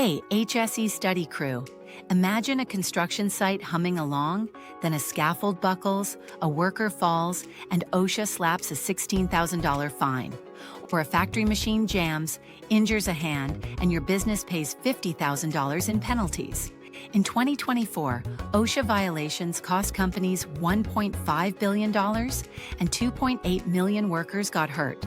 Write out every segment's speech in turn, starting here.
Hey, HSEstudy crew. Imagine a construction site humming along, then a scaffold buckles, a worker falls, and OSHA slaps a $16,000 fine. Or a factory machine jams, injures a hand, and your business pays $50,000 in penalties. In 2024, OSHA violations cost companies $1.5 billion and 2.8 million workers got hurt,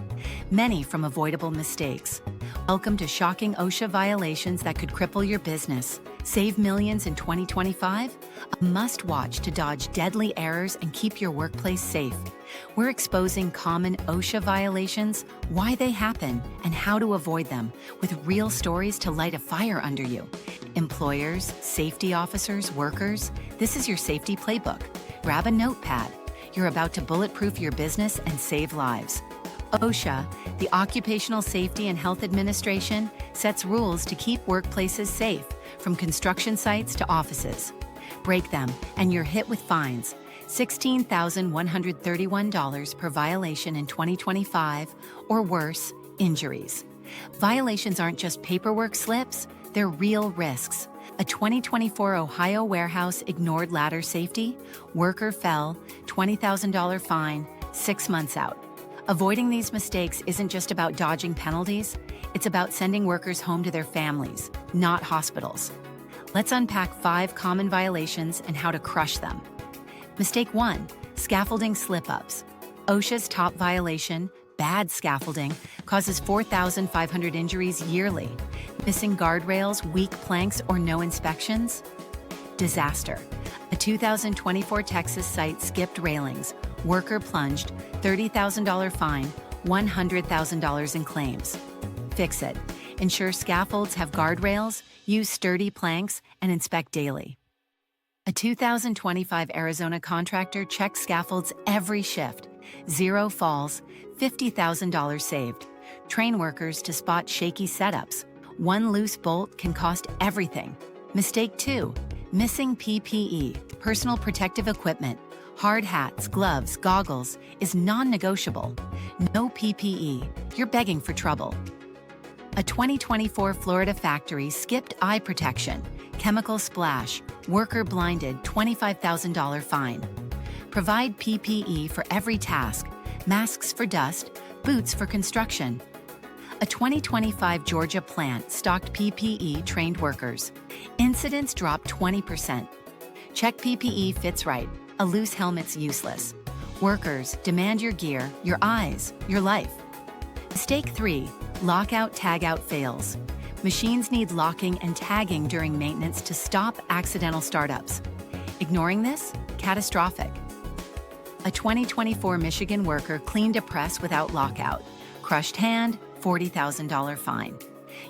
many from avoidable mistakes. Welcome to shocking OSHA violations that could cripple your business, save millions in 2025, a must-watch to dodge deadly errors and keep your workplace safe. We're exposing common OSHA violations, why they happen, and how to avoid them, with real stories to light a fire under you. Employers, safety officers, workers, this is your safety playbook. Grab a notepad. You're about to bulletproof your business and save lives. OSHA, the Occupational Safety and Health Administration, sets rules to keep workplaces safe, from construction sites to offices. Break them, and you're hit with fines. $16,131 per violation in 2025, or worse, injuries. Violations aren't just paperwork slips, they're real risks. A 2024 Ohio warehouse ignored ladder safety, worker fell, $20,000 fine, 6 months out. Avoiding these mistakes isn't just about dodging penalties, it's about sending workers home to their families, not hospitals. Let's unpack 5 common violations and how to crush them. Mistake 1, scaffolding slip-ups. OSHA's top violation, bad scaffolding, causes 4,500 injuries yearly. Missing guardrails, weak planks, or no inspections? Disaster. A 2024 Texas site skipped railings. Worker plunged, $30,000 fine, $100,000 in claims. Fix it. Ensure scaffolds have guardrails, use sturdy planks, and inspect daily. A 2025 Arizona contractor checked scaffolds every shift. 0 falls, $50,000 saved. Train workers to spot shaky setups. 1 loose bolt can cost everything. Mistake 2, missing PPE, personal protective equipment. Hard hats, gloves, goggles is non-negotiable. No PPE, you're begging for trouble. A 2024 Florida factory skipped eye protection, chemical splash, worker blinded, $25,000 fine. Provide PPE for every task, masks for dust, boots for construction. A 2025 Georgia plant stocked PPE trained workers. Incidents dropped 20%. Check PPE fits right. A loose helmet's useless. Workers, demand your gear, your eyes, your life. Mistake 3, lockout tagout fails. Machines need locking and tagging during maintenance to stop accidental startups. Ignoring this? Catastrophic. A 2024 Michigan worker cleaned a press without lockout. Crushed hand, $40,000 fine.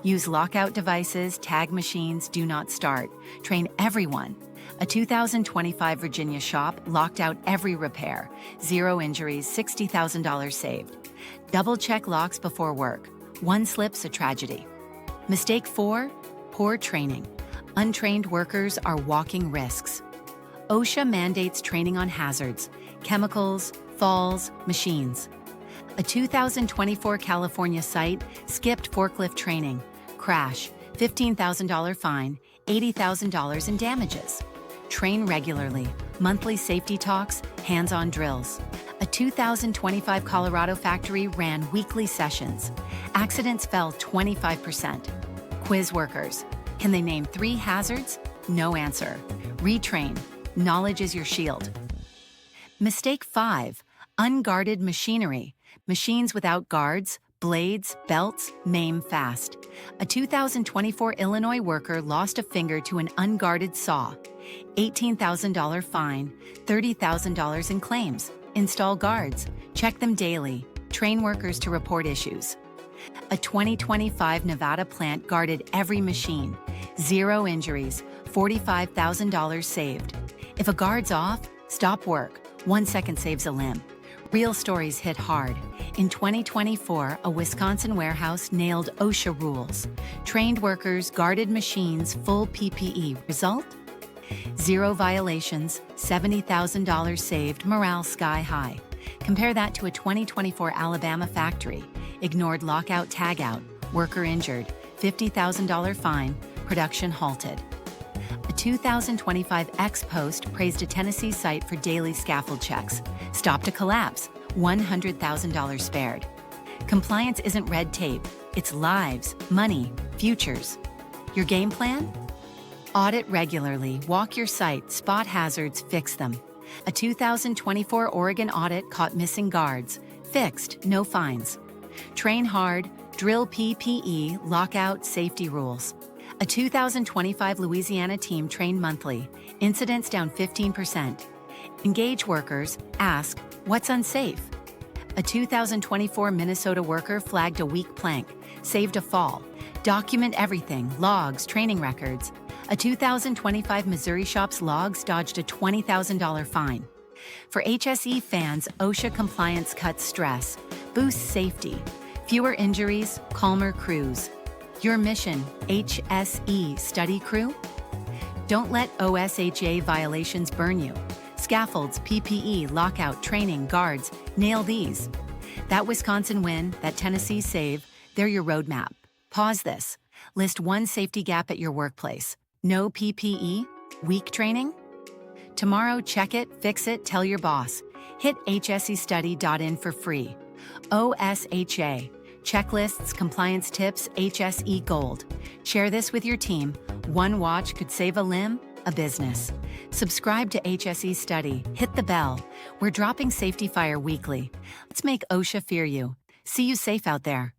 Use lockout devices, tag machines, do not start. Train everyone. A 2025 Virginia shop locked out every repair. 0 injuries, $60,000 saved. Double-check locks before work. 1 slip's a tragedy. Mistake 4, poor training. Untrained workers are walking risks. OSHA mandates training on hazards, chemicals, falls, machines. A 2024 California site skipped forklift training. Crash, $15,000 fine, $80,000 in damages. Train regularly, monthly safety talks, hands-on drills. A 2025 Colorado factory ran weekly sessions. Accidents fell 25%. Quiz workers. Can they name 3 hazards? No answer. Retrain. Knowledge is your shield. Mistake 5, unguarded machinery. Machines without guards, blades, belts, maim fast. A 2024 Illinois worker lost a finger to an unguarded saw. $18,000 fine, $30,000 in claims. Install guards. Check them daily. Train workers to report issues. A 2025 Nevada plant guarded every machine. 0 injuries, $45,000 saved. If a guard's off, stop work. 1 second saves a limb. Real stories hit hard. In 2024, a Wisconsin warehouse nailed OSHA rules. Trained workers guarded machines, full PPE. Result? 0 violations, $70,000 saved, morale sky high. Compare that to a 2024 Alabama factory. Ignored lockout tagout, worker injured, $50,000 fine, production halted. A 2025 ex-post praised a Tennessee site for daily scaffold checks. Stopped a collapse, $100,000 spared. Compliance isn't red tape, it's lives, money, futures. Your game plan? Audit regularly, walk your site, spot hazards, fix them. A 2024 Oregon audit caught missing guards. Fixed, no fines. Train hard, drill PPE, lockout, safety rules. A 2025 Louisiana team trained monthly. Incidents down 15%. Engage workers, ask, what's unsafe? A 2024 Minnesota worker flagged a weak plank, saved a fall. Document everything, logs, training records. A 2025 Missouri shop's logs dodged a $20,000 fine. For HSE fans, OSHA compliance cuts stress, boosts safety, fewer injuries, calmer crews. Your mission, HSE study crew? Don't let OSHA violations burn you. Scaffolds, PPE, lockout, training, guards, nail these. That Wisconsin win, that Tennessee save, they're your roadmap. Pause this. List one safety gap at your workplace. No PPE? Weak training? Tomorrow, check it, fix it, tell your boss. Hit HSEstudy.in for free. OSHA. Checklists, compliance tips, HSE Gold. Share this with your team. One watch could save a limb, a business. Subscribe to HSE Study. Hit the bell. We're dropping safety fire weekly. Let's make OSHA fear you. See you safe out there.